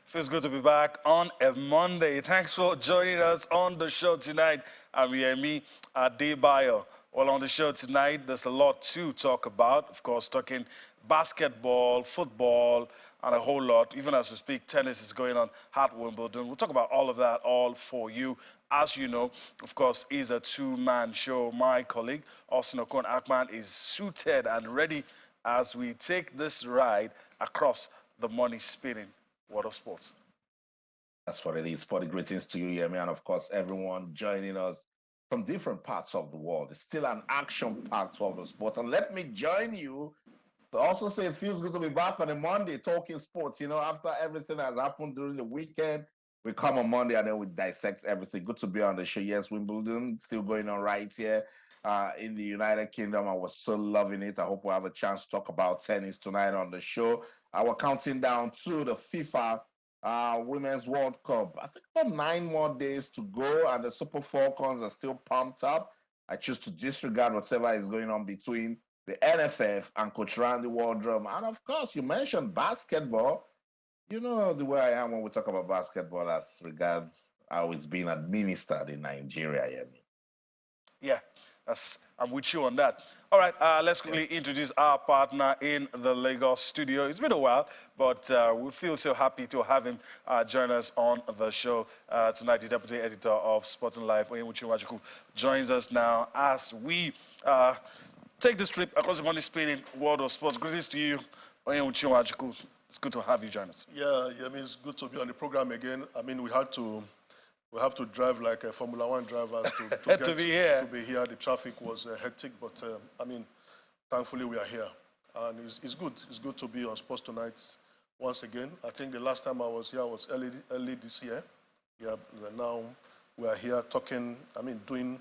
Feels good to be back on a Monday. Thanks for joining us on the show tonight. I'm Yemi Adebayo. Well, on the show tonight, there's a lot to talk about. Of course, talking basketball, football, and a whole lot. Even as we speak, tennis is going on at Wimbledon. We'll talk about all of that, all for you. As you know, of course, is a two-man show. My colleague, Austin Okon-Akman, is suited and ready as we take this ride across the money-spinning world of sports. That's what it is. Sporty greetings to you, Yemi, and of course, everyone joining us from different parts of the world. It's still an action-packed world of sports. And let me join you to also say it feels good to be back on a Monday talking sports. You know, after everything has happened during the weekend, we come on Monday and then we dissect everything. Good to be on the show. Yes, Wimbledon still going on right here in the United Kingdom. I was so loving it. I hope we'll have a chance to talk about tennis tonight on the show. We're counting down to the FIFA Women's World Cup. I think about 9 more days to go, and the Super Falcons are still pumped up. I choose to disregard whatever is going on between the NFF and Coach Randy Waldrum. And of course, you mentioned basketball. You know the way I am when we talk about basketball as regards how it's being administered in Nigeria, Yemi. Yeah, I'm with you on that. All right, let's quickly introduce our partner in the Lagos studio. It's been a while, but we feel so happy to have him join us on the show tonight. The Deputy Editor of Sports and Life, Onyemuchi Nwachukwu, joins us now as we take this trip across the money-spinning world of sports. Greetings to you, Onyemuchi Nwachukwu. It's good to have you join us. Yeah, I mean, it's good to be on the program again. I mean, we have to drive like a Formula One driver to be here. To be here. The traffic was hectic, but I mean, thankfully we are here, and it's good. It's good to be on Sports Tonight once again. I think the last time I was here was early this year. Yeah, now we are here talking. I mean, doing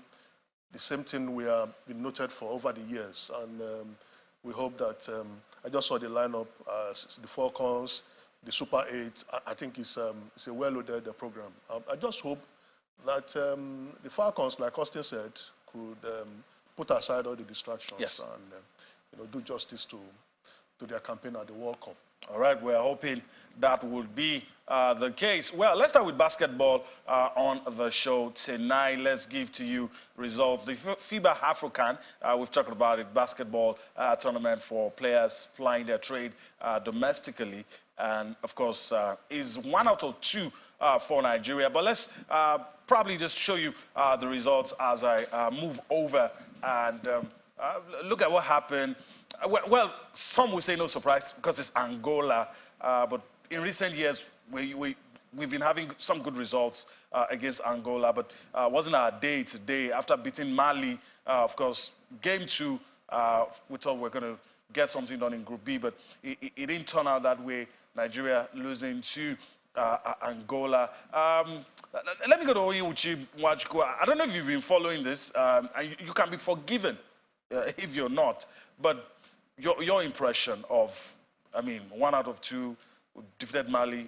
the same thing we have been noted for over the years, and we hope that. I just saw the lineup, the Falcons, the Super 8. I think it's a well-loaded program. I just hope that the Falcons, like Austin said, could put aside all the distractions and do justice to their campaign at the World Cup. All right, we're hoping that would be the case. Well, let's start with basketball on the show tonight. Let's give to you results. The FIBA AFROCAN, we've talked about it, basketball tournament for players plying their trade domestically. And, of course, is 1 out of 2 for Nigeria. But let's probably just show you the results as I move over and look at what happened. Well, some will say no surprise because it's Angola. But in recent years, we've been having some good results against Angola. But wasn't our day today. After beating Mali, of course, game 2, we thought we were going to get something done in Group B. But it didn't turn out that way. Nigeria losing to Angola. Let me go to Onyemuchi Nwachukwu. I don't know if you've been following this. And you can be forgiven if you're not. But your impression of, I mean, 1 out of 2, defeated Mali,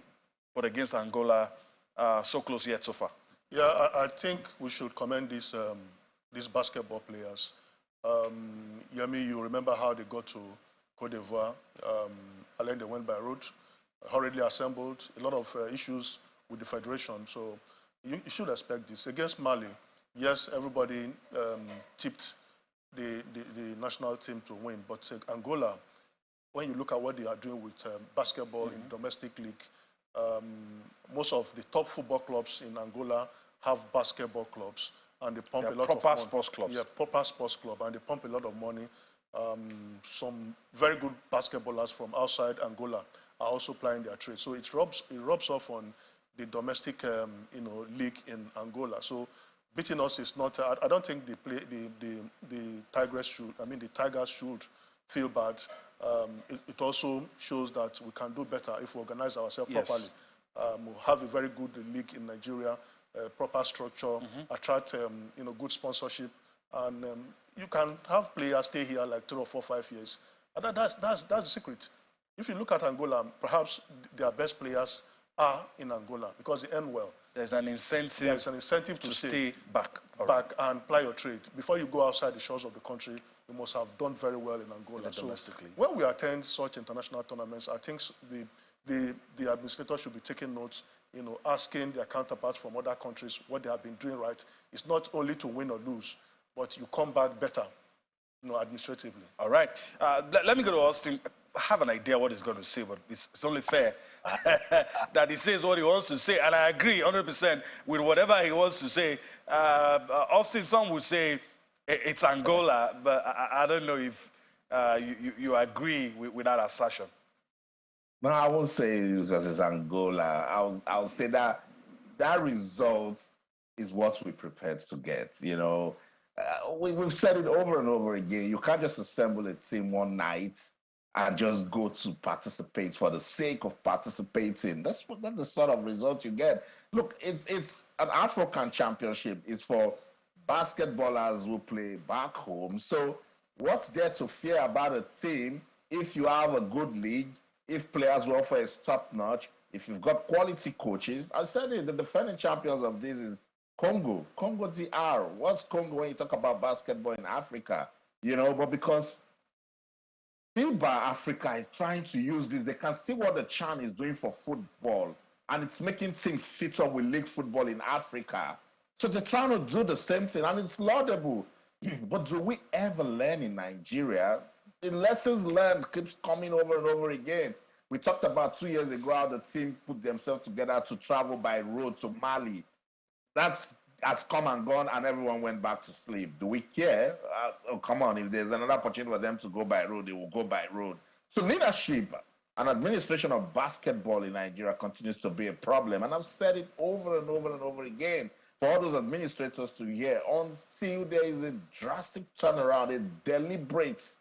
but against Angola, so close yet so far. Yeah, I think we should commend these basketball players. Yemi, you remember how they got to Cote d'Ivoire. I think they went by road, hurriedly assembled, a lot of issues with the federation. So you should expect this. Against Mali, yes, everybody tipped the national team to win. But Angola, when you look at what they are doing with basketball in domestic league, most of the top football clubs in Angola have basketball clubs, and they pump a lot of money. Proper sports clubs. Yeah, proper sports club, and they pump a lot of money. Some very good basketballers from outside Angola are also plying their trade. So it rubs off on the domestic, league in Angola. So beating us is not. I don't think the Tigers should feel bad. It also shows that we can do better if we organize ourselves properly. We'll have a very good league in Nigeria, proper structure, attract good sponsorship, and you can have players stay here like 3 or 4, 5 years. And that's the secret. If you look at Angola, perhaps their best players are in Angola because they earn well. There's an incentive to stay back and ply your trade. Before you go outside the shores of the country, you must have done very well in Angola. Domestically. So when we attend such international tournaments, I think the the administrator should be taking notes, asking their counterparts from other countries what they have been doing right. It's not only to win or lose, but you come back better, administratively. All right. Let me go to Austin. I have an idea what he's going to say, but it's only fair that he says what he wants to say. And I agree 100% with whatever he wants to say. Austin, some would say it's Angola, but I don't know if you agree with that assertion. No, I won't say because it's Angola. I'll say that result is what we prepared to get. We've said it over and over again. You can't just assemble a team one night and just go to participate for the sake of participating. That's the sort of result you get. Look, it's an AFROCAN championship. It's for basketballers who play back home. So what's there to fear about a team if you have a good league, if players' welfare is top-notch, if you've got quality coaches? I said it, the defending champions of this is Congo DR. What's Congo when you talk about basketball in Africa? But because FIBA Africa is trying to use this, they can see what the Chan is doing for football, and it's making teams sit up with league football in Africa. So they're trying to do the same thing, and it's laudable. But do we ever learn in Nigeria? The lessons learned keeps coming over and over again. We talked about 2 years ago how the team put themselves together to travel by road to Mali. That has come and gone, and everyone went back to sleep. Do we care? Oh, come on. If there's another opportunity for them to go by road, they will go by road. So leadership and administration of basketball in Nigeria continues to be a problem. And I've said it over and over and over again for all those administrators to hear, until there is a drastic turnaround, a deliberate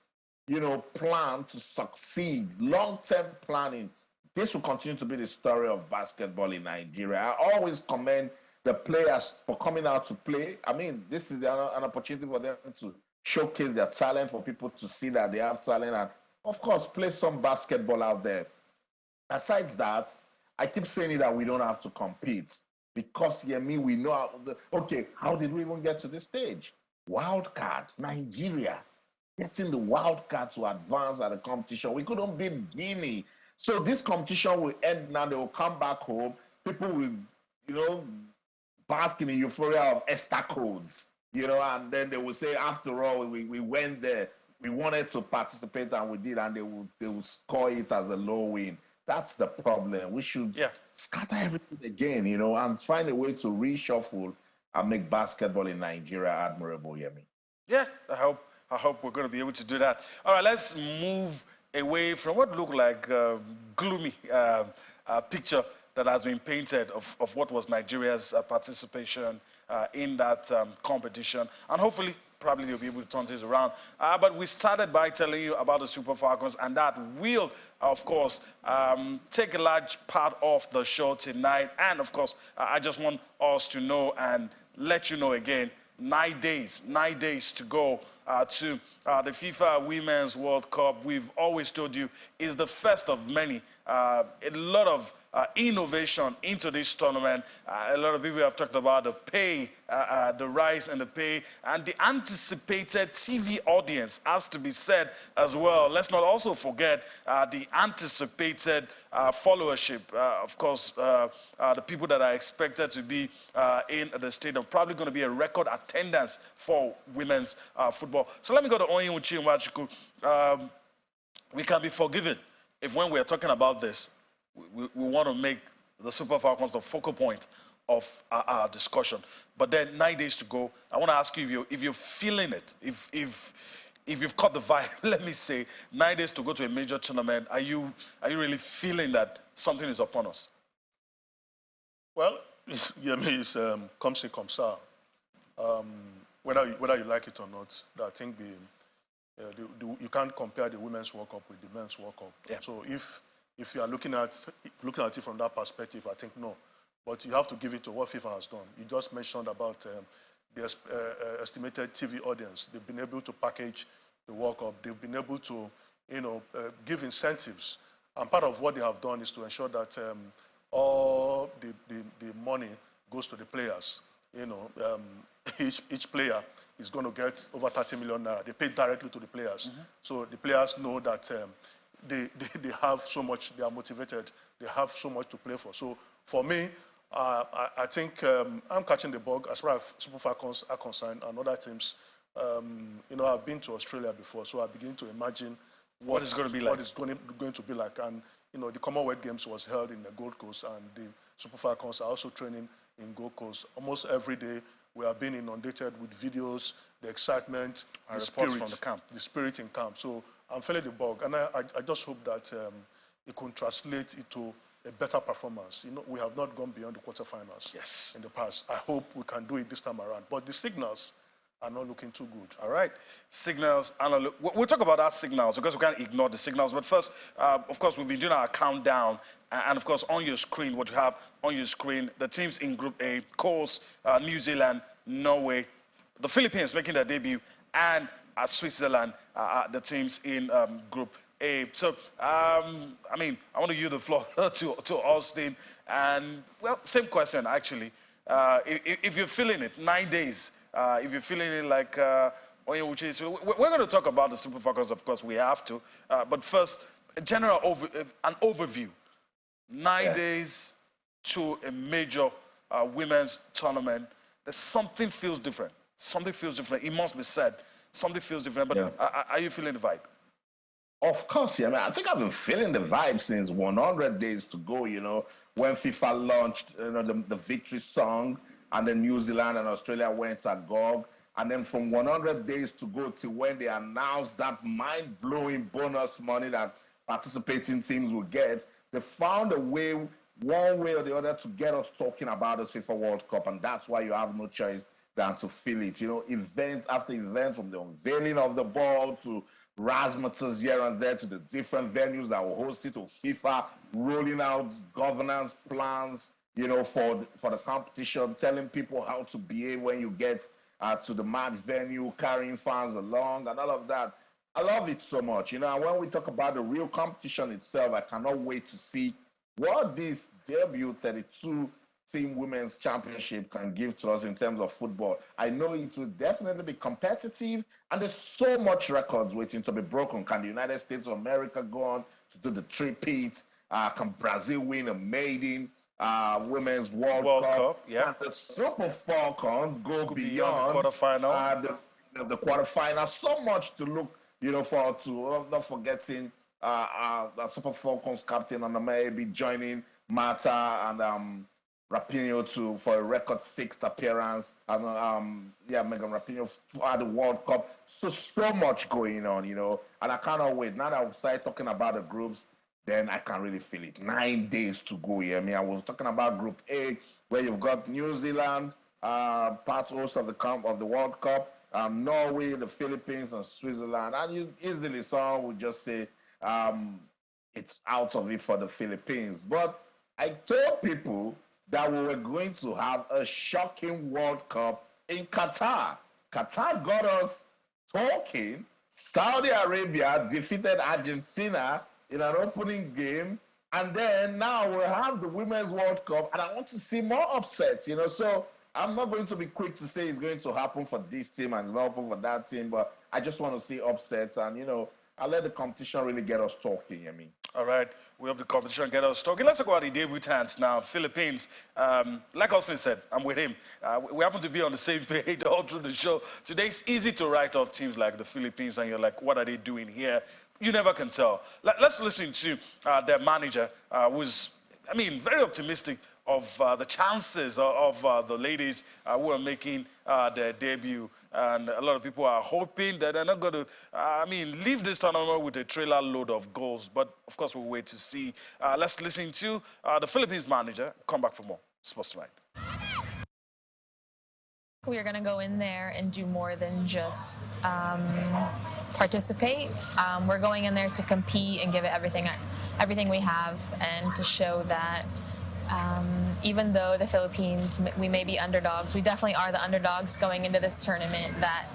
plan to succeed, long-term planning. This will continue to be the story of basketball in Nigeria. I always commend the players for coming out to play. I mean, this is an opportunity for them to showcase their talent, for people to see that they have talent, and of course, play some basketball out there. Besides that, I keep saying it that we don't have to compete because, we know, how did we even get to this stage? Wild card, Nigeria. Getting the wild card to advance at the competition. We couldn't beat Guinea. So this competition will end now. They will come back home. People will, bask in the euphoria of ESTA codes, and then they will say, after all, we went there. We wanted to participate and we did, and they will score it as a low win. That's the problem. We should scatter everything again, and find a way to reshuffle and make basketball in Nigeria admirable, Yemi. Yeah, I hope we're going to be able to do that. All right, let's move away from what looked like a gloomy picture that has been painted of what was Nigeria's participation in that competition. And hopefully, probably they'll be able to turn things around. But we started by telling you about the Super Falcons, and that will, of course, take a large part of the show tonight. And, of course, I just want us to know and let you know again, 9 days to go to the FIFA Women's World Cup. We've always told you is the first of many. A lot of innovation into this tournament. A lot of people have talked about the pay, the rise in the pay, and the anticipated TV audience has to be said as well. Let's not also forget the anticipated followership. Of course, the people that are expected to be in the stadium. Probably going to be a record attendance for women's football. So let me go to Onyenwuchi Nwachukwu. We can be forgiven if when we're talking about this, we want to make the Super Falcons the focal point of our discussion. But then 9 days to go. I want to ask you if you're feeling it, if you've caught the vibe, let me say, 9 days to go to a major tournament, are you really feeling that something is upon us? Well, it's comme ci, comme ça. Whether you like it or not, I think you can't compare the Women's World Cup with the Men's World Cup. Yeah. So if you are looking at it from that perspective, I think no. But you have to give it to what FIFA has done. You just mentioned about the estimated TV audience. They've been able to package the World Cup. They've been able to, give incentives. And part of what they have done is to ensure that all the money goes to the players. Each player is going to get over 30 million naira. They pay directly to the players. Mm-hmm. So the players know that they have so much, they are motivated, they have so much to play for. So for me, I think I'm catching the bug as far as Super Falcons are concerned and other teams. You know, I've been to Australia before, so I begin to imagine what it's going to be like. What it's going to be like. And, you know, the Commonwealth Games was held in the Gold Coast, and the Super Falcons are also training in Gold Coast. Almost every day, we are being inundated with videos, the excitement, the spirit from the camp. The spirit in camp. So I'm feeling the bug, and I just hope that it can translate into a better performance. You know, we have not gone beyond the quarterfinals in the past. I hope we can do it this time around. But the signals are not looking too good. All right. Signals. We'll talk about that signals because we can't ignore the signals. But first, of course, we've been doing our countdown. And, of course, on your screen, what you have on your screen, the teams in Group A, course, New Zealand, Norway, the Philippines making their debut, and Switzerland, the teams in Group A. So, I mean, I want to give the floor to Austin. And, well, same question, actually. If you're feeling it, 9 days, if you're feeling it like we're going to talk about the Super Falcons, of course, we have to. But first, a general an overview. 9 days to a major women's tournament. There's something feels different. Something feels different. It must be said. Something feels different. But are you feeling the vibe? Of course, yeah, man. I think I've been feeling the vibe since 100 days to go, you know, when FIFA launched, you know, the victory song, and then New Zealand and Australia went agog. And then from 100 days to go to when they announced that mind-blowing bonus money that participating teams will get, they found a way, one way or the other, to get us talking about this FIFA World Cup. And that's why you have no choice than to feel it. You know, events after events, from the unveiling of the ball to razzmatazz here and there to the different venues that will host it, to FIFA rolling out governance plans, you know, for the competition, telling people how to behave when you get to the match venue, carrying fans along and all of that. I love it so much, you know. And when we talk about the real competition itself, I cannot wait to see what this debut 32-team women's championship can give to us in terms of football. I know it will definitely be competitive, and there's so much records waiting to be broken. Can the United States of America go on to do the three-peat? Can Brazil win a maiden Women's World Cup? Yeah. And the Super Falcons go beyond the quarterfinal. The quarterfinal. So much to look, you know, forward to. Not forgetting the Super Falcons captain and maybe joining Mata and Rapinoe for a record 6th appearance. And Megan Rapinoe for the World Cup. So much going on, you know. And I cannot wait. Now that I've started talking about the groups, then I can really feel it. 9 days to go here. I mean, I was talking about Group A, where you've got New Zealand, part host of the World Cup, Norway, the Philippines, and Switzerland. And easily someone would just say it's out of it for the Philippines. But I told people that we were going to have a shocking World Cup in Qatar. Qatar got us talking. Saudi Arabia defeated Argentina in an opening game, and then now we have the Women's World Cup, and I want to see more upsets, you know. So I'm not going to be quick to say it's going to happen for this team and not happen for that team, but I just want to see upsets, and, you know, I'll let the competition really get us talking, I mean. All right, we hope the competition get us talking. Let's talk about the debutants now. Philippines, like Austin said, I'm with him. We happen to be on the same page all through the show. Today it's easy to write off teams like the Philippines, and you're like, what are they doing here? You never can tell. Let's listen to their manager, who's, I mean, very optimistic of the chances of the ladies who are making their debut. And a lot of people are hoping that they're not going to, leave this tournament with a trailer load of goals. But, of course, we'll wait to see. Let's listen to the Philippines manager. Come back for more. Sports Tonight. We are going to go in there and do more than just participate. We're going in there to compete and give it everything we have, and to show that even though the Philippines, we may be underdogs, we definitely are the underdogs going into this tournament, that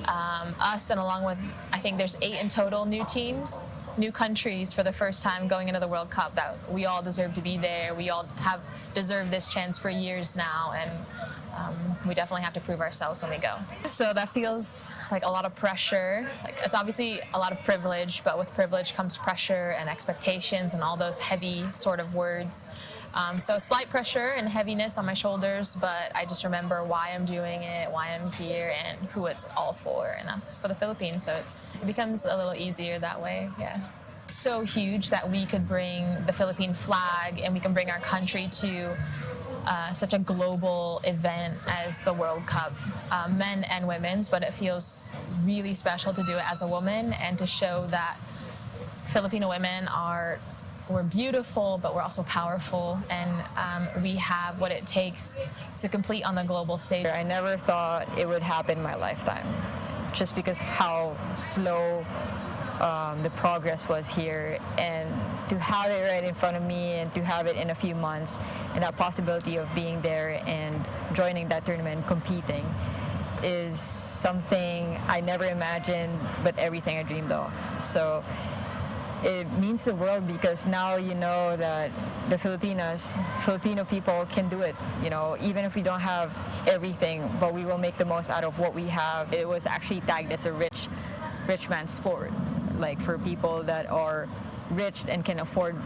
us, and along with, I think there's 8 in total new teams, new countries for the first time going into the World Cup, that we all deserve to be there. We all have deserved this chance for years now, and we definitely have to prove ourselves when we go. So that feels like a lot of pressure. Like, it's obviously a lot of privilege, but with privilege comes pressure and expectations and all those heavy sort of words. So slight pressure and heaviness on my shoulders, but I just remember why I'm doing it, why I'm here, and who it's all for, and that's for the Philippines. So it becomes a little easier that way, yeah. So huge that we could bring the Philippine flag and we can bring our country to such a global event as the World Cup, men and women's, but it feels really special to do it as a woman and to show that Filipino women we're beautiful, but we're also powerful, and we have what it takes to compete on the global stage. I never thought it would happen in my lifetime, just because how slow the progress was here, and to have it right in front of me and to have it in a few months, and that possibility of being there and joining that tournament, competing, is something I never imagined, but everything I dreamed of. So it means the world, because now you know that the Filipino people can do it, you know, even if we don't have everything, but we will make the most out of what we have. It was actually tagged as a rich man's sport, like for people that are rich and can afford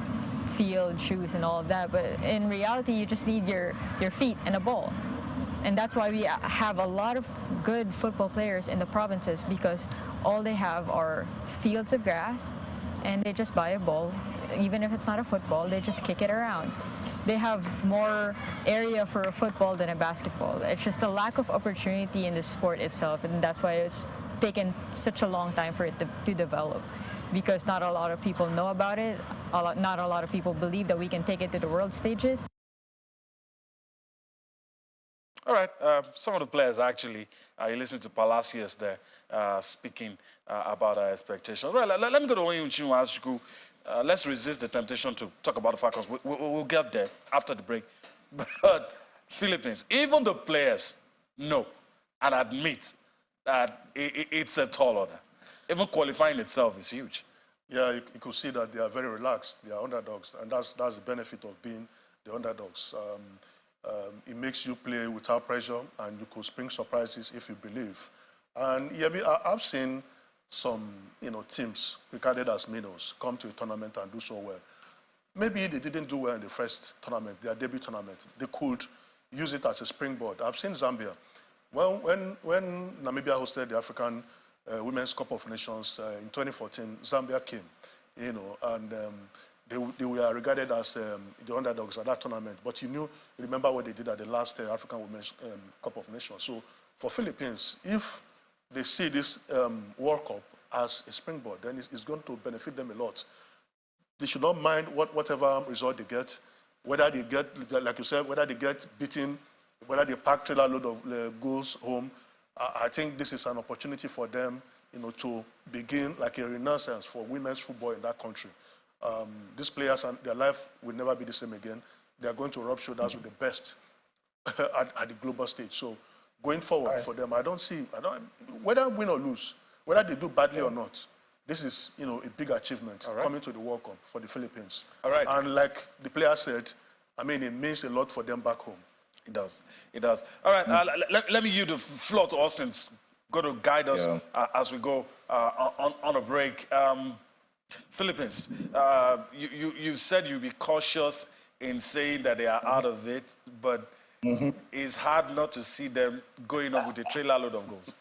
field, shoes, and all of that. But in reality, you just need your feet and a ball. And that's why we have a lot of good football players in the provinces, because all they have are fields of grass, and they just buy a ball. Even if it's not a football, they just kick it around. They have more area for a football than a basketball. It's just a lack of opportunity in the sport itself, and that's why it's taken such a long time for it to develop, because not a lot of people know about it. Not a lot of people believe that we can take it to the world stages. All right, some of the players actually, you listen to Palacios there speaking about our expectations. All right, let me go to Onyu Chinwashuku. Let's resist the temptation to talk about the Falcons. We'll get there after the break. But Philippines, even the players know and admit that it's a tall order. Even qualifying itself is huge. Yeah, you could see that they are very relaxed. They are underdogs, and that's the benefit of being the underdogs. It makes you play without pressure, and you could spring surprises if you believe. And yeah, I've seen some teams regarded as minnows come to a tournament and do so well. Maybe they didn't do well in the first tournament, their debut tournament. They could use it as a springboard. I've seen Zambia. Well, when Namibia hosted the African Women's Cup of Nations in 2014, Zambia came, and they were regarded as the underdogs at that tournament. But remember what they did at the last African Women's Cup of Nations. So for Philippines, if they see this World Cup as a springboard, then it's going to benefit them a lot. They should not mind whatever result they get, whether they get, like you said, whether they get beaten, whether they pack trailer load of goals home. I think this is an opportunity for them, to begin like a renaissance for women's football in that country. These players, and their life will never be the same again. They are going to rub shoulders with the best at the global stage. So going forward for them, I don't whether win or lose, whether they do badly or not, this is a big achievement coming to the World Cup for the Philippines. All right. And like the player said, it means a lot for them back home. It does. It does. All right. Let me give the floor to Austin. Go to guide us as we go on a break. Philippines, you said you'd be cautious in saying that they are out of it, but it's hard not to see them going up with a trailer load of goals.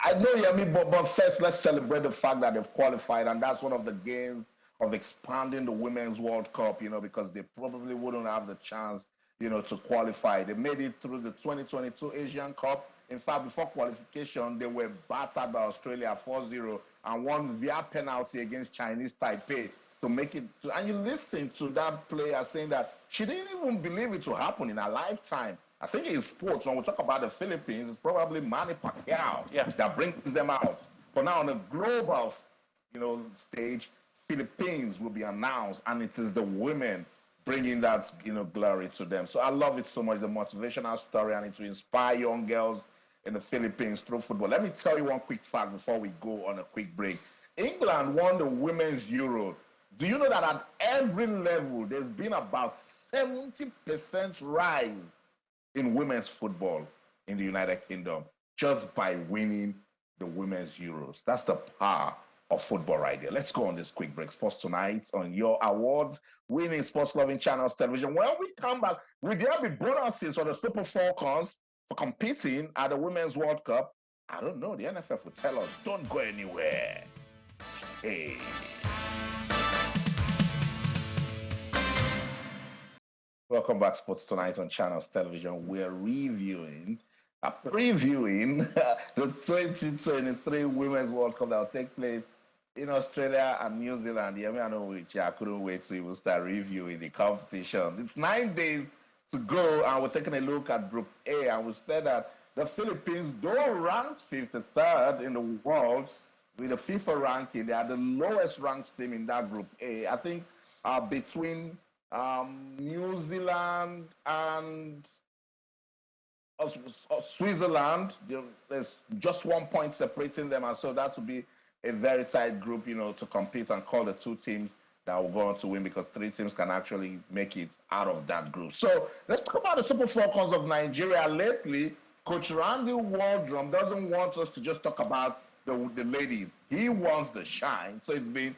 I know, Yemi, but first let's celebrate the fact that they've qualified, and that's one of the gains of expanding the Women's World Cup, because they probably wouldn't have the chance, to qualify. They made it through the 2022 Asian Cup. In fact, before qualification, they were battered by Australia 4-0 and won via penalty against Chinese Taipei to make it. And you listen to that player saying that she didn't even believe it to happen in her lifetime. I think in sports, when we talk about the Philippines, it's probably Manny Pacquiao that brings them out. But now on a global, stage, Philippines will be announced, and it is the women bringing that, glory to them. So I love it so much, the motivational story, and it will inspire young girls in the Philippines through football. Let me tell you one quick fact before we go on a quick break. England won the Women's Euro. Do you know that at every level, there's been about 70% rise in women's football in the United Kingdom just by winning the Women's Euros. That's the power of football right there. Let's go on this quick break. Sports Tonight on your award-winning sports-loving channels television. When we come back, will there be bonuses for the Super Falcons for competing at the Women's World Cup? I don't know. The NFF will tell us. Don't go anywhere. Hey. Welcome back, Sports Tonight on Channels Television. We're previewing the 2023 Women's World Cup that will take place in Australia and New Zealand. Yeah, I know which I couldn't wait to even start reviewing the competition. It's 9 days to go, and we're taking a look at Group A, and we said that the Philippines, though ranked 53rd in the world with the FIFA ranking, they are the lowest ranked team in that Group A. I think between New Zealand and Switzerland, there's just 1 point separating them, and so that would be a very tight group, to compete and call the two teams that will go on to win, because 3 teams can actually make it out of that group. So let's talk about the Super Falcons of Nigeria. Lately, Coach Randy Waldrum doesn't want us to just talk about the ladies. He wants the shine. So it's been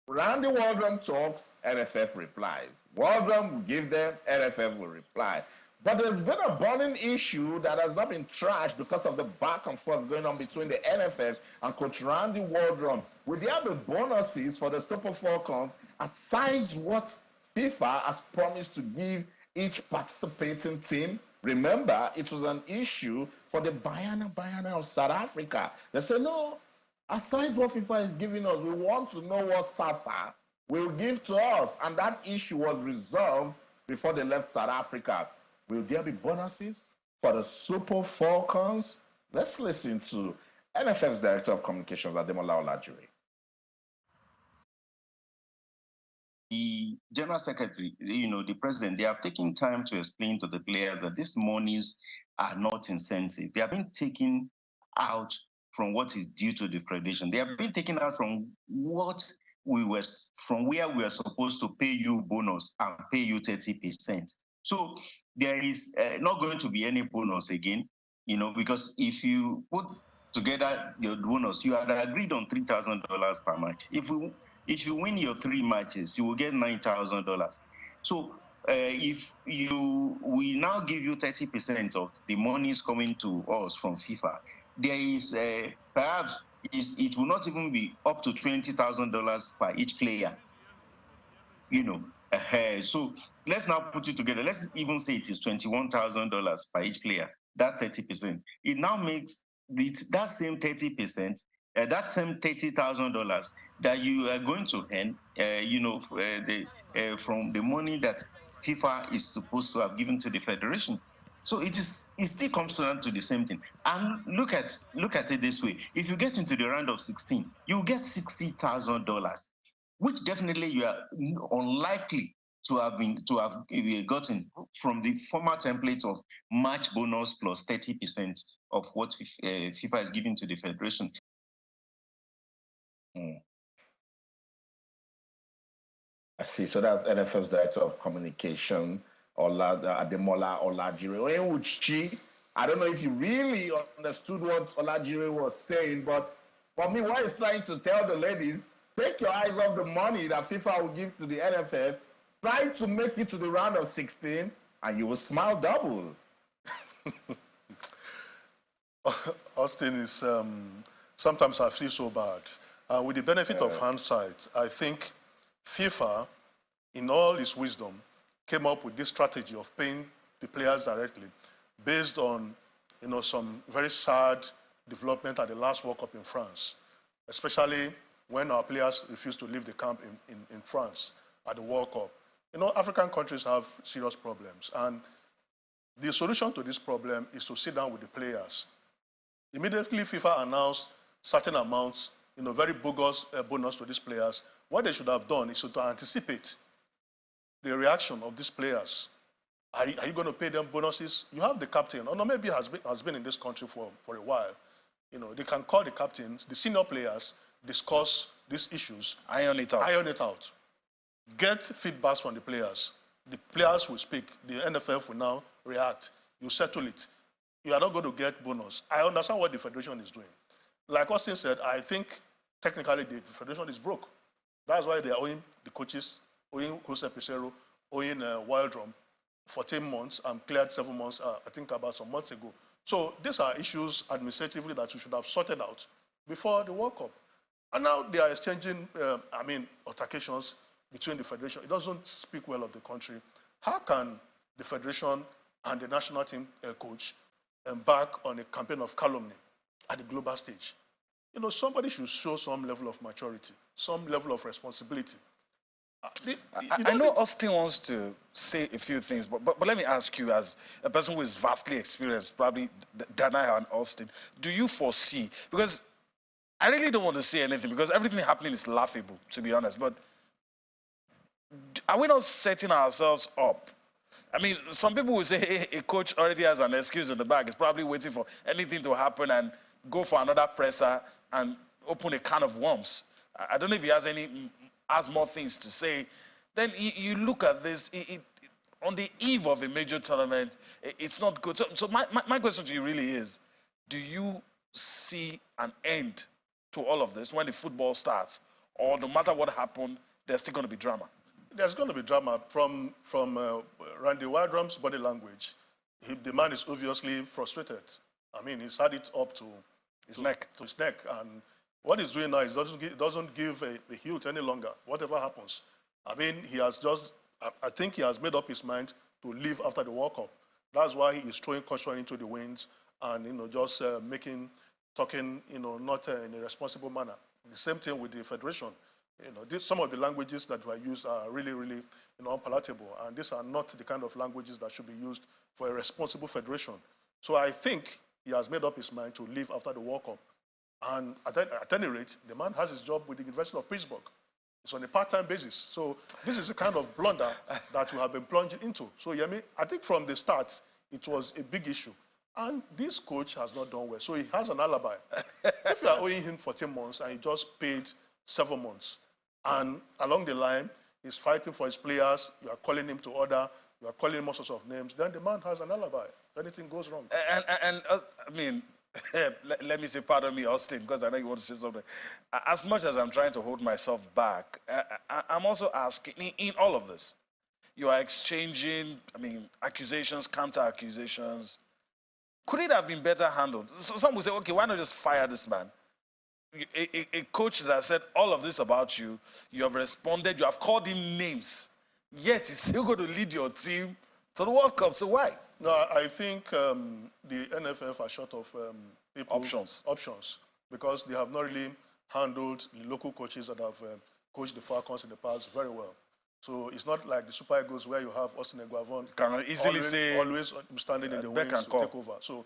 Randy Waldrum talks, NFF replies. Waldrum will give them, NFF will reply. But there's been a burning issue that has not been trashed because of the back and forth going on between the NFF and Coach Randy Waldrum. Will there be bonuses for the Super Falcons aside what FIFA has promised to give each participating team? Remember, it was an issue for the Banyana of South Africa. They said, no, aside what FIFA is giving us, we want to know what SAFA will give to us. And that issue was resolved before they left South Africa. Will there be bonuses for the Super Falcons? Let's listen to NFF's Director of Communications, Ademola Olajire. The General Secretary, the President, they have taken time to explain to the players that these monies are not incentive. They have been taken out from what is due to the Federation. They have been taken out from from where we were supposed to pay you bonus and pay you 30%. So there is not going to be any bonus again, because if you put together your bonus, you had agreed on $3,000 per match. If you win your 3 matches, you will get $9,000. So if we now give you 30% of the monies coming to us from FIFA, there is perhaps it will not even be up to $20,000 per each player. So let's now put it together. Let's even say it is $21,000 per each player. That 30%. It now makes that same 30%, that same $30,000 that you are going to earn, from the money that FIFA is supposed to have given to the Federation. So it still comes down to the same thing. And look at it this way: if you get into the round of 16, you get $60,000. Which definitely you are unlikely to have gotten from the former template of match bonus plus 30% of what FIFA is giving to the Federation. I see. So that's NFF's Director of Communication, Ademola Olajire. I don't know if you really understood what Olajire was saying, but for me, what he's trying to tell the ladies, take your eyes off the money that FIFA will give to the NFF, try to make it to the round of 16, and you will smile double. Austin, is sometimes I feel so bad. With the benefit of hindsight, I think FIFA, in all its wisdom, came up with this strategy of paying the players directly based on some very sad development at the last World Cup in France, especially when our players refused to leave the camp in France at the World Cup. African countries have serious problems, and the solution to this problem is to sit down with the players. Immediately, FIFA announced certain amounts, very bogus bonus to these players. What they should have done is to anticipate the reaction of these players. Are you going to pay them bonuses? You have the captain, or no, maybe has been in this country for a while. They can call the captains, the senior players, discuss these issues. Iron it out. Get feedbacks from the players. The players will speak. The NFF will now react. you settle it. You are not going to get bonus. I understand what the federation is doing. Like Austin said, I think technically the federation is broke. That's why they are owing the coaches, owing Jose Pesero, owing Wildrum 14 months and cleared 7 months, I think about some months ago. So these are issues administratively that you should have sorted out before the World Cup. And now they are exchanging, altercations between the federation. It doesn't speak well of the country. How can the federation and the national team coach embark on a campaign of calumny at the global stage? You know, somebody should show some level of maturity, some level of responsibility. I know Austin wants to say a few things, but let me ask you, as a person who is vastly experienced, probably Danai and Austin, do you foresee, because I really don't want to say anything because everything happening is laughable, to be honest, but are we not setting ourselves up? I mean, some people will say, hey, a coach already has an excuse in the bag. He's probably waiting for anything to happen and go for another presser and open a can of worms. I don't know if he has more things to say. Then you look at this, on the eve of a major tournament, it's not good. So my question to you really is, do you see an end to all of this when the football starts? Or no matter what happened, there's still going to be drama? There's going to be drama from Randy Wildrum's body language. The man is obviously frustrated. I mean, he's had it up to his neck. To his neck. And what he's doing now is doesn't give a hilt any longer, whatever happens. I mean, I think he has made up his mind to leave after the World Cup. That's why he is throwing caution into the winds and, just talking, not in a responsible manner. The same thing with the federation. Some of the languages that were used are really, really, unpalatable. And these are not the kind of languages that should be used for a responsible federation. So I think he has made up his mind to leave after the World Cup. And at any rate, the man has his job with the University of Pittsburgh. It's on a part-time basis. So this is the kind of blunder that we have been plunging into. So, I think from the start, it was a big issue. And this coach has not done well. So he has an alibi. If you are owing him 14 months and he just paid 7 months, and along the line, he's fighting for his players, you are calling him to order, you are calling him all sorts of names, then the man has an alibi. If anything goes wrong. And I mean, let me say, pardon me, Austin, because I know you want to say something. As much as I'm trying to hold myself back, I'm also asking, in all of this, you are exchanging, accusations, counter-accusations. Could it have been better handled? So some will say, okay, why not just fire this man? A coach that said all of this about you, you have responded, you have called him names, yet he's still going to lead your team to the World Cup. So why? No, I think the NFF are short of options because they have not really handled the local coaches that have coached the Falcons in the past very well. So it's not like the Super Eagles where you have Austin Eguavon can easily always standing in the wings to take over. So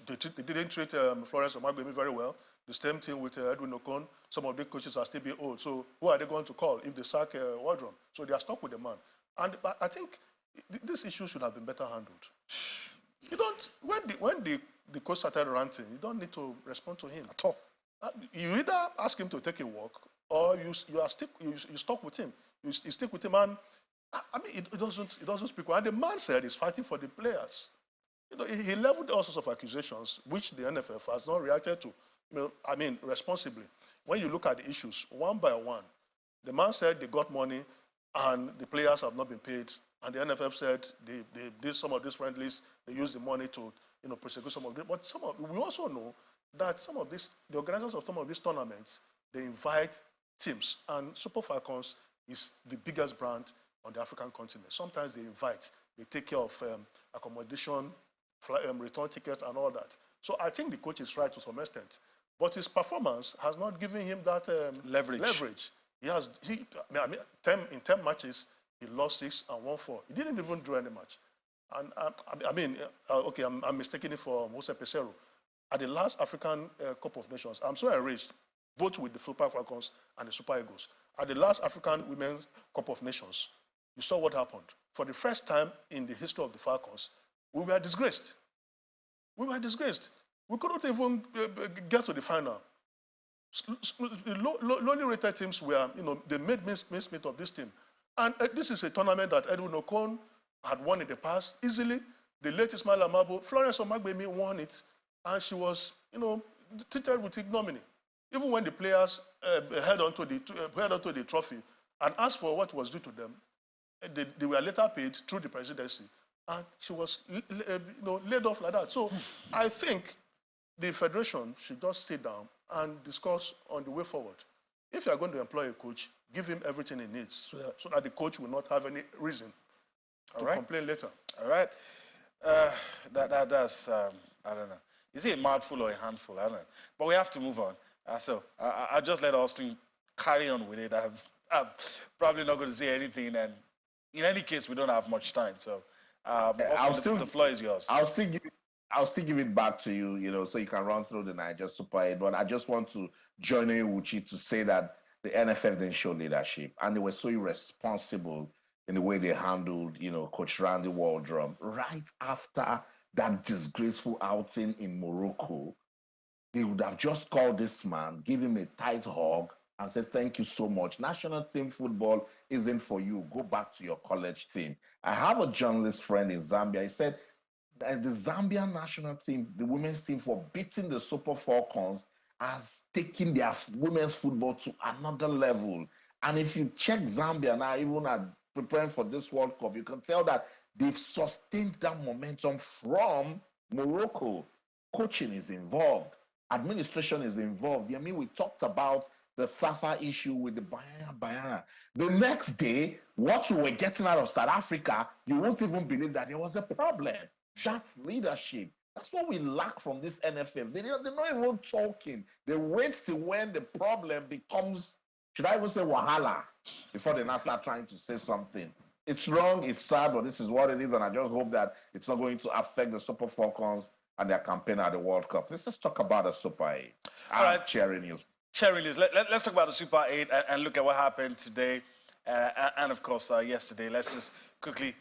they didn't treat Florence Omagwemi very well. The same thing with Edwin Okon. Some of the coaches are still being old. So who are they going to call if they sack Waldron? So they are stuck with the man. And I think this issue should have been better handled. You don't, when the coach started ranting, you don't need to respond to him at all. You either ask him to take a walk or you stuck with him. You stick with him, and it doesn't speak well. And the man said he's fighting for the players. He leveled all sorts of accusations, which the NFF has not reacted to. Responsibly. When you look at the issues, one by one, the man said they got money and the players have not been paid. And the NFF said they did some of these friendlies, they used the money to prosecute some of them. But we also know that the organizers of some of these tournaments, they invite teams. And Super Falcons is the biggest brand on the African continent. Sometimes they invite, they take care of accommodation, return tickets and all that. So I think the coach is right to some extent. But his performance has not given him that leverage. In 10 matches, he lost 6 and won 4. He didn't even draw any match. And I'm mistaking it for Jose Pesero. At the last African Cup of Nations, I'm so enraged, both with the Super Falcons and the Super Eagles. At the last African Women's Cup of Nations, you saw what happened. For the first time in the history of the Falcons, we were disgraced. We were disgraced. We couldn't even get to the final. Lowly rated teams were, they made mincemeat of this team. And this is a tournament that Edwin Okon had won in the past easily. The late Ismail Amabo, Florence Omagbemi won it, and she was, treated with ignominy. Even when the players held onto the trophy and asked for what was due to them, they were later paid through the presidency, and she was laid off like that. So I think the federation should just sit down and discuss on the way forward. If you are going to employ a coach, give him everything he needs so that the coach will not have any reason to complain later. All right. That's, I don't know. Is it a mouthful or a handful? I don't know. But we have to move on. So I'll just let Austin carry on with it. I'm probably not going to say anything. And in any case, we don't have much time. So Austin, the floor is yours. I'll still give it back to you, so you can run through the Niger Super 8. But I just want to join you, Uchi, to say that the NFF didn't show leadership. And they were so irresponsible in the way they handled, Coach Randy Waldrum. Right after that disgraceful outing in Morocco, they would have just called this man, give him a tight hug, and said, thank you so much. National team football isn't for you. Go back to your college team. I have a journalist friend in Zambia. He said that the Zambian national team, the women's team, for beating the Super Falcons, has taken their women's football to another level. And if you check Zambia now, even at preparing for this World Cup, you can tell that they've sustained that momentum from Morocco. Coaching is involved. Administration is involved. I mean, we talked about the Safa issue with the Bayana. The next day, what we were getting out of South Africa, you won't even believe that there was a problem. That's leadership. That's what we lack from this NFF. They're not even talking. They wait till when the problem becomes, should I even say wahala, before they now start trying to say something. It's wrong, it's sad, but this is what it is, and I just hope that it's not going to affect the Super Falcons and their campaign at the World Cup. Let's just talk about the Super 8. All right. Cheering news. Cheering news. Let's talk about the Super 8 and look at what happened today and of course, yesterday. Let's just quickly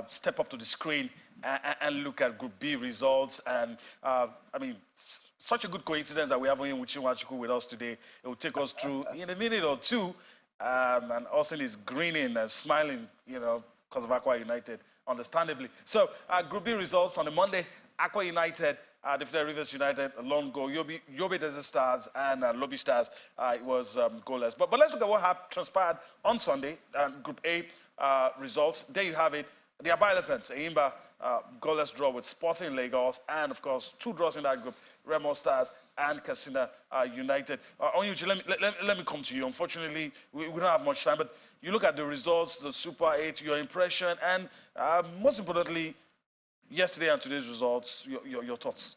step up to the screen and look at Group B results. And, I mean, such a good coincidence that we have Onye Nwachukwu with us today. It will take us through in a minute or two. And Austin is grinning and smiling, because of Aqua United, understandably. So, Group B results on the Monday. Aqua United defeated Rivers United, a long goal. Yobe Desert Stars and Lobby Stars, it was goalless. But let's look at what transpired on Sunday, Group A results. There you have it. The Aba Elephants, Eimba, goalless draw with Sporting Lagos, and of course, 2 draws in that group, Remo Stars and Katsina United. Onyuchi, let me come to you. Unfortunately, we don't have much time, but you look at the results, the Super 8, your impression, and most importantly, yesterday and today's results, your thoughts.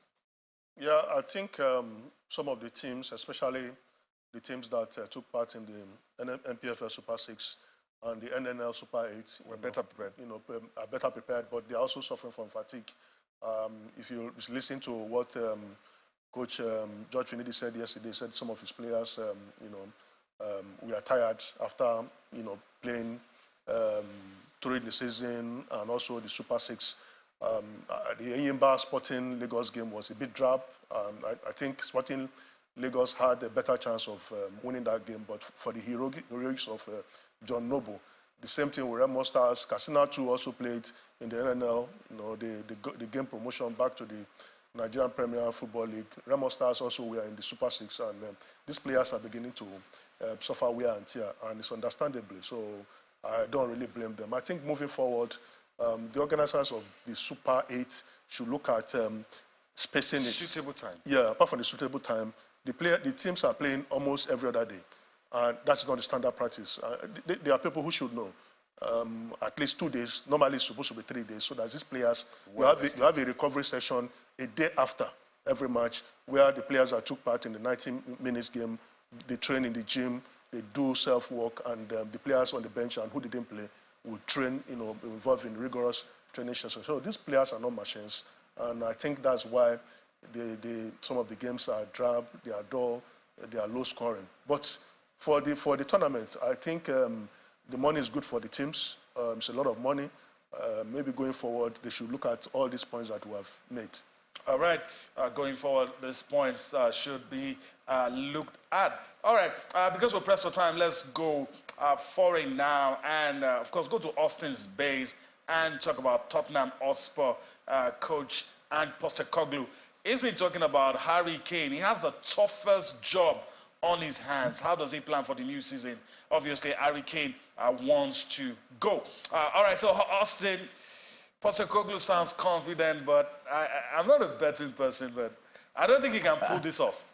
Yeah, I think some of the teams, especially the teams that took part in the NPFL Super 6 and the NNL Super 8, were better prepared. Are better prepared, but they're also suffering from fatigue. If you listen to what Coach George Finidi said yesterday, he said some of his players, we are tired after, playing during the season and also the Super 6. The Enyimba Sporting Lagos game was a bit drab. I think Sporting Lagos had a better chance of winning that game, but for the heroics of John Noble. The same thing with Remo Stars. Katsina too also played in the NNL, the game promotion back to the Nigerian Premier Football League. Remo Stars also were in the Super 6, and these players are beginning to suffer wear and tear, and it's understandably. So I don't really blame them. I think moving forward, the organizers of the Super 8 should look at spacing it. Suitable time. Yeah, apart from the suitable time, the teams are playing almost every other day. And that's not the standard practice. There are people who should know. At least 2 days, normally it's supposed to be 3 days, so that these players, you have a recovery session a day after every match, where the players that took part in the 90 minutes game, they train in the gym, they do self-work, and the players on the bench and who didn't play will train, involved in rigorous training sessions. So these players are not machines, and I think that's why some of the games are drab, they are dull, they are low scoring. But for the tournament, I think the money is good for the teams. It's a lot of money. Maybe going forward, they should look at all these points that we have made. All right, going forward, these points should be looked at. All right, because we're pressed for time, let's go foreign now and, of course, go to Austin's base and talk about Tottenham Hotspur coach and Postecoglou. He's been talking about Harry Kane. He has the toughest job on his hands. How does he plan for the new season? Obviously, Harry Kane wants to go. All right, so Austin, Postecoglou sounds confident, but I'm not a betting person, but I don't think he can pull this off,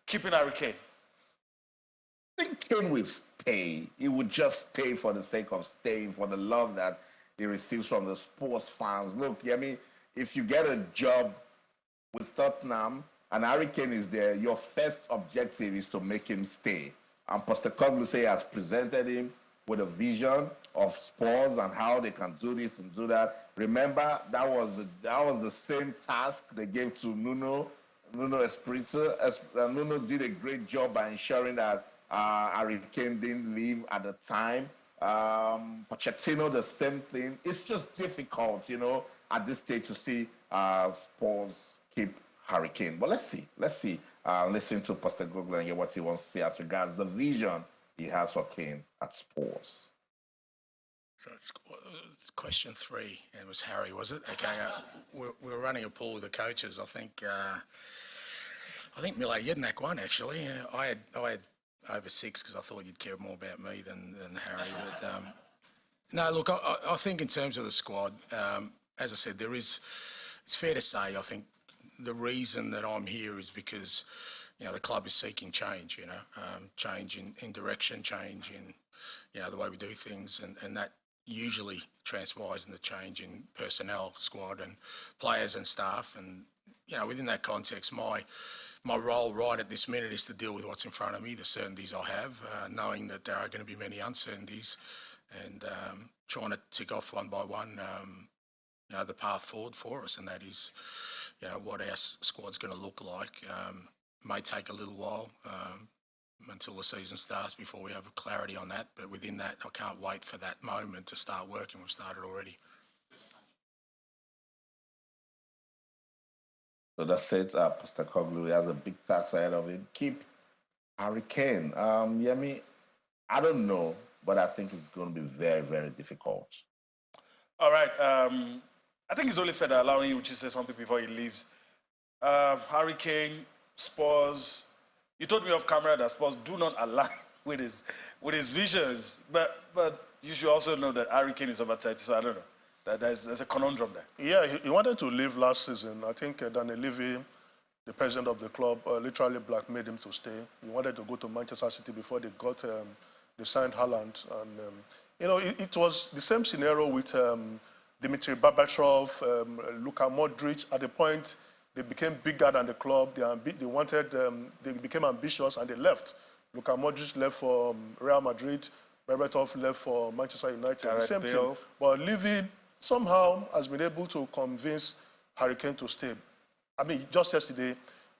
keeping Harry Kane. I think Kane will stay. He would just stay for the sake of staying, for the love that he receives from the sports fans. Look, I mean, if you get a job with Tottenham and Harry Kane is there, your first objective is to make him stay. And Postecoglou has presented him with a vision of Spurs and how they can do this and do that. Remember, that was the same task they gave to Nuno Espirito. Nuno did a great job by ensuring that Harry Kane didn't leave at the time. Pochettino, the same thing. It's just difficult, at this stage to see Spurs keep Harry Kane. But let's see. Listen to Postecoglou and hear what he wants to say as regards the vision he has for Kane at Spurs. So it's question 3, and it was Harry, was it? Okay, we're running a pool with the coaches. I think Mile Jedinak won, actually. I had over 6 because I thought you'd care more about me than Harry. But no, look, I think in terms of the squad, as I said, it's fair to say, I think the reason that I'm here is because, the club is seeking change, change in direction, change in, the way we do things, and that usually transpires in the change in personnel, squad and players and staff. And, within that context, my role right at this minute is to deal with what's in front of me, the certainties I have, knowing that there are going to be many uncertainties, and trying to tick off one by one, the path forward for us, and that is, what our squad's going to look like. May take a little while until the season starts before we have clarity on that, but within that, I can't wait for that moment to start working. We've started already. So that's it. Postecoglou has a big task ahead of him. Keep Harry Kane. Yemi, I don't know, but I think it's going to be very, very difficult. All right. I think it's only fair that allowing you to say something before he leaves. Harry Kane, Spurs. You told me off camera that Spurs do not align with his visions, but you should also know that Harry Kane is over 30, so I don't know. There's a conundrum there. Yeah, he wanted to leave last season. I think Daniel Levy, the president of the club, literally blackmailed him to stay. He wanted to go to Manchester City before they signed Haaland. And, it was the same scenario with Dmitry Berbatov, Luka Modric. At the point, they became bigger than the club. They became ambitious and they left. Luka Modric left for Real Madrid. Berbatov left for Manchester United. The same thing. But Levy somehow has been able to convince Harry Kane to stay. I mean, just yesterday,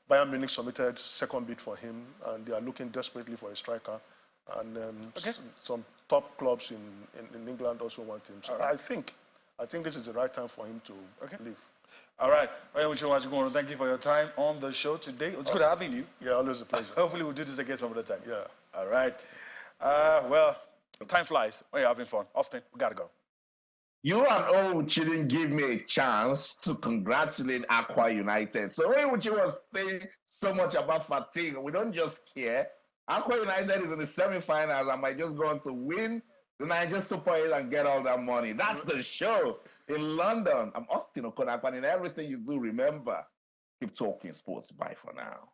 Bayern Munich submitted second bid for him, and they are looking desperately for a striker. And some top clubs in England also want him. So right. I think this is the right time for him to leave. All right. Thank you for your time on the show today. It was good having you. Yeah, always a pleasure. Hopefully we'll do this again some other time. Yeah. All right. Well, time flies when you're having fun. Austin, we gotta go. You and Owuchi didn't give me a chance to congratulate Aqua United. So Owuchi was saying so much about fatigue. We don't just care. Aqua United is in the semi-finals and might just go on to win the Niger Super 8 and get all that money. That's the show in London. I'm Austin Okonak, and in everything you do, remember, keep talking sports. Bye for now.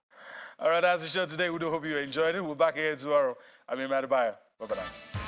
All right, that's the show today. We do hope you enjoyed it. We're back again tomorrow. I'm Imad Bye-bye now.